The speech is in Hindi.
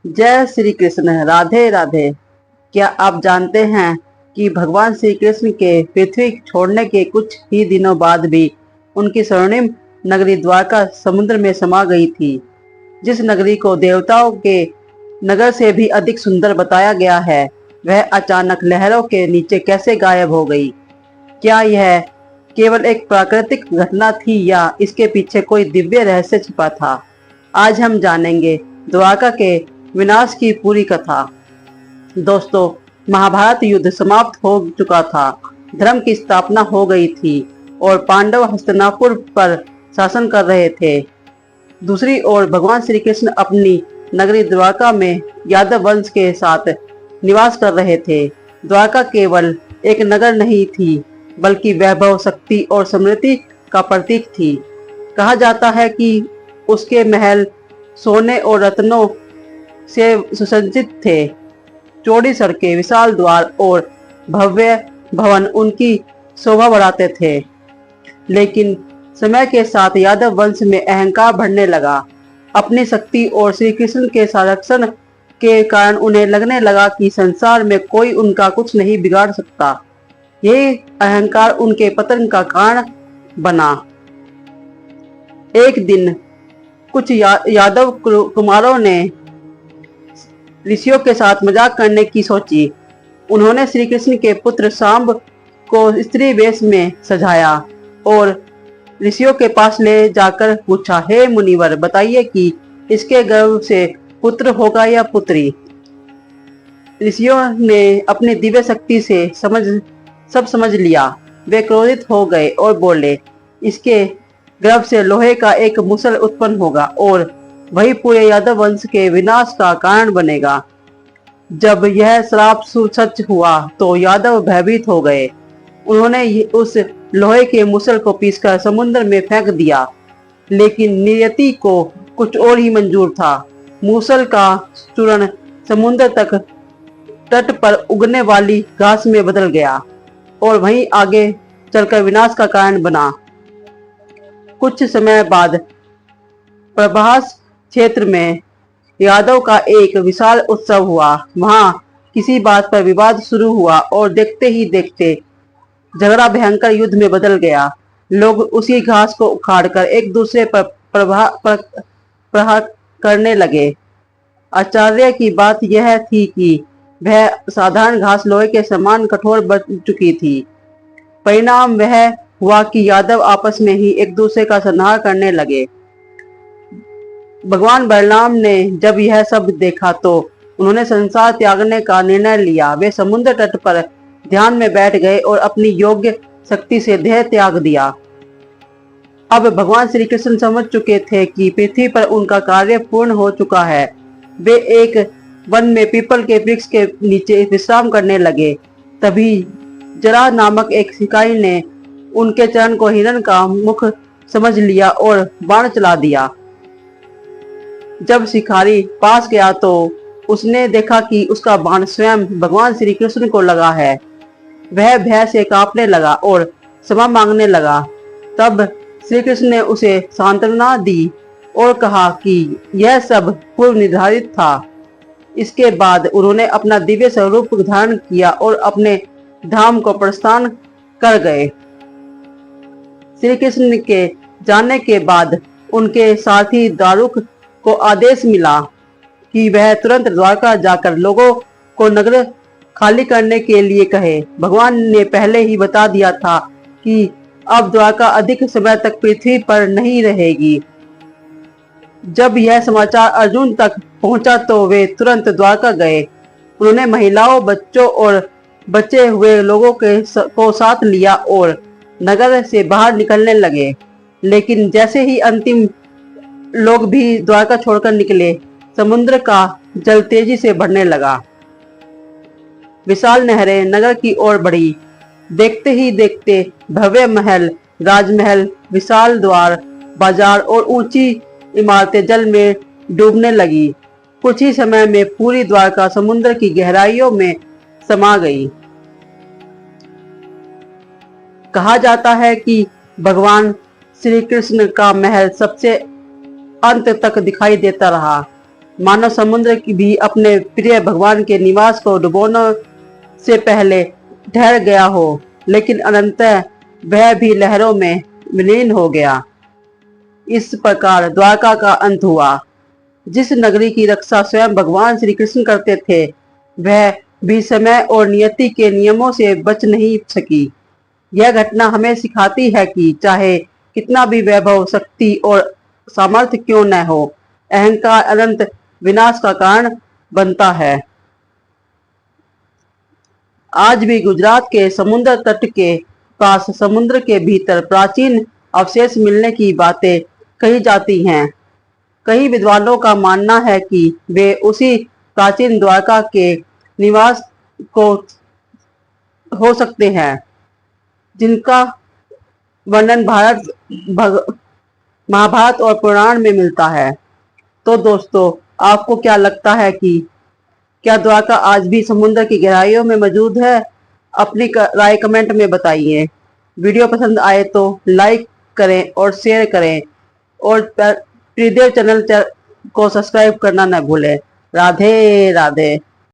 जय श्री कृष्ण। राधे राधे। क्या आप जानते हैं कि भगवान श्री कृष्ण के पृथ्वी छोड़ने के कुछ ही दिनों बाद भी उनकी स्वर्णिम नगरी द्वारका समुद्र में समा गई थी। जिस नगरी को देवताओं के नगर से भी अधिक सुंदर बताया गया है, वह अचानक लहरों के नीचे कैसे गायब हो गई? क्या यह केवल एक प्राकृतिक घटना थी या इसके पीछे कोई दिव्य रहस्य छिपा था? आज हम जानेंगे द्वारका के विनाश की पूरी कथा। दोस्तों, महाभारत युद्ध समाप्त हो चुका था, धर्म की स्थापना हो गई थी और पांडव हस्तिनापुर पर शासन कर रहे थे। दूसरी ओर भगवान श्री कृष्ण अपनी नगरी द्वारका में यादव वंश के साथ निवास कर रहे थे। द्वारका केवल एक नगर नहीं थी, बल्कि वैभव, शक्ति और समृद्धि का प्रतीक थी। कहा जाता है कि उसके महल सोने और रत्नों से सुसज्जित थे। चौड़ी सड़कें, विशाल द्वार और भव्य भवन उनकी शोभा बढ़ाते थे। लेकिन समय के साथ यादव वंश में अहंकार बढ़ने लगा। अपनी शक्ति और श्री कृष्ण के संरक्षण के कारण उन्हें लगने लगा कि संसार में कोई उनका कुछ नहीं बिगाड़ सकता। यही अहंकार उनके पतन का कारण बना। एक दिन कुछ यादव कुमारों ने ऋषियों के साथ मजाक करने की सोची। उन्होंने श्री कृष्ण के पुत्र सांब को स्त्री वेश में सजाया और ऋषियों के पास ले जाकर पूछा, हे मुनिवर, बताइए कि इसके गर्भ से पुत्र होगा या पुत्री? ऋषियों ने अपनी दिव्य शक्ति से सब समझ लिया। वे क्रोधित हो गए और बोले, इसके गर्भ से लोहे का एक मुसल उत्पन्न होगा और वही पूरे यादव वंश के विनाश का कारण बनेगा। जब यह श्राप सच हुआ तो यादव भयभीत हो गए। उन्होंने उस लोहे के मुसल को पीसकर समुद्र में फेंक दिया, लेकिन नियति को कुछ और ही मंजूर था। मूसल का चूर्ण समुद्र तक तट पर उगने वाली घास में बदल गया और वहीं आगे चलकर विनाश का कारण बना। कुछ समय बाद प्रभास क्षेत्र में यादव का एक विशाल उत्सव हुआ। वहां किसी बात पर विवाद शुरू हुआ और देखते ही देखते झगड़ा भयंकर युद्ध में बदल गया। लोग उसी घास को उखाड़कर एक दूसरे पर प्रहार करने लगे। आश्चर्य की बात यह थी कि वह साधारण घास लोहे के समान कठोर बन चुकी थी। परिणाम वह हुआ कि यादव आपस में ही एक दूसरे का संहार करने लगे। भगवान बलराम ने जब यह सब देखा तो उन्होंने संसार त्यागने का निर्णय लिया। वे समुद्र तट पर ध्यान में बैठ गए और अपनी योग्य शक्ति से देह त्याग दिया। अब भगवान श्री कृष्ण समझ चुके थे कि पृथ्वी पर उनका कार्य पूर्ण हो चुका है। वे एक वन में पीपल के वृक्ष के नीचे विश्राम करने लगे। तभी जरा नामक एक शिकारी ने उनके चरण को हिरण का मुख समझ लिया और बाण चला दिया। जब शिकारी पास गया तो उसने देखा कि उसका बाण स्वयं भगवान श्री कृष्ण को लगा है। वह भय से कांपने लगा और क्षमा मांगने लगा। तब श्री कृष्ण ने उसे सांत्वना दी और कहा कि यह सब पूर्व निर्धारित था। इसके बाद उन्होंने अपना दिव्य स्वरूप धारण किया और अपने धाम को प्रस्थान कर गए। श्री कृष्ण के जाने के बाद उनके साथी दारुक को आदेश मिला कि वह तुरंत द्वारका जाकर लोगों को नगर खाली करने के लिए कहे। भगवान ने पहले ही बता दिया था कि अब द्वारका अधिक समय तक पृथ्वी पर नहीं रहेगी। जब यह समाचार अर्जुन तक पहुंचा तो वे तुरंत द्वारका गए। उन्होंने महिलाओं, बच्चों और बचे हुए लोगों को साथ लिया और नगर से बाहर निकलने लगे। लेकिन जैसे ही अंतिम लोग भी द्वारका छोड़कर निकले, समुद्र का जल तेजी से बढ़ने लगा। विशाल नहरें नगर की ओर बढ़ी। देखते ही देखते भव्य महल, राजमहल, विशाल द्वार, बाजार और ऊंची इमारतें जल में डूबने लगी। कुछ ही समय में पूरी द्वारका समुद्र की गहराइयों में समा गई। कहा जाता है कि भगवान श्री कृष्ण का महल सबसे अंत तक दिखाई देता रहा। मानव समुद्र की भी अपने प्रिय भगवान के निवास को डुबोने से पहले ठहर गया हो, लेकिन अनंतः वह भी लहरों में विलीन हो गया। इस प्रकार द्वारका का अंत हुआ। जिस नगरी की रक्षा स्वयं भगवान श्री कृष्ण करते थे, वह भी समय और नियति के नियमों से बच नहीं सकी। यह घटना हमें सिखाती है कि चाहे कितना भी वैभव, शक्ति और सामर्थ्य क्यों न हो, अहंकार अनंत विनाश का कारण बनता है। आज भी गुजरात के समुद्र तट के पास समुद्र के भीतर प्राचीन अवशेष मिलने की बातें कही जाती हैं। कई विद्वानों का मानना है कि वे उसी प्राचीन द्वारका के निवास को हो सकते हैं, जिनका वर्णन महाभारत और पुराण में मिलता है। तो दोस्तों, आपको क्या लगता है कि क्या द्वारका आज भी समुद्र की गहराइयों में मौजूद है? अपनी राय कमेंट में बताइए। वीडियो पसंद आए तो लाइक करें और शेयर करें, और त्रिदेव चैनल को सब्सक्राइब करना न भूलें। राधे राधे।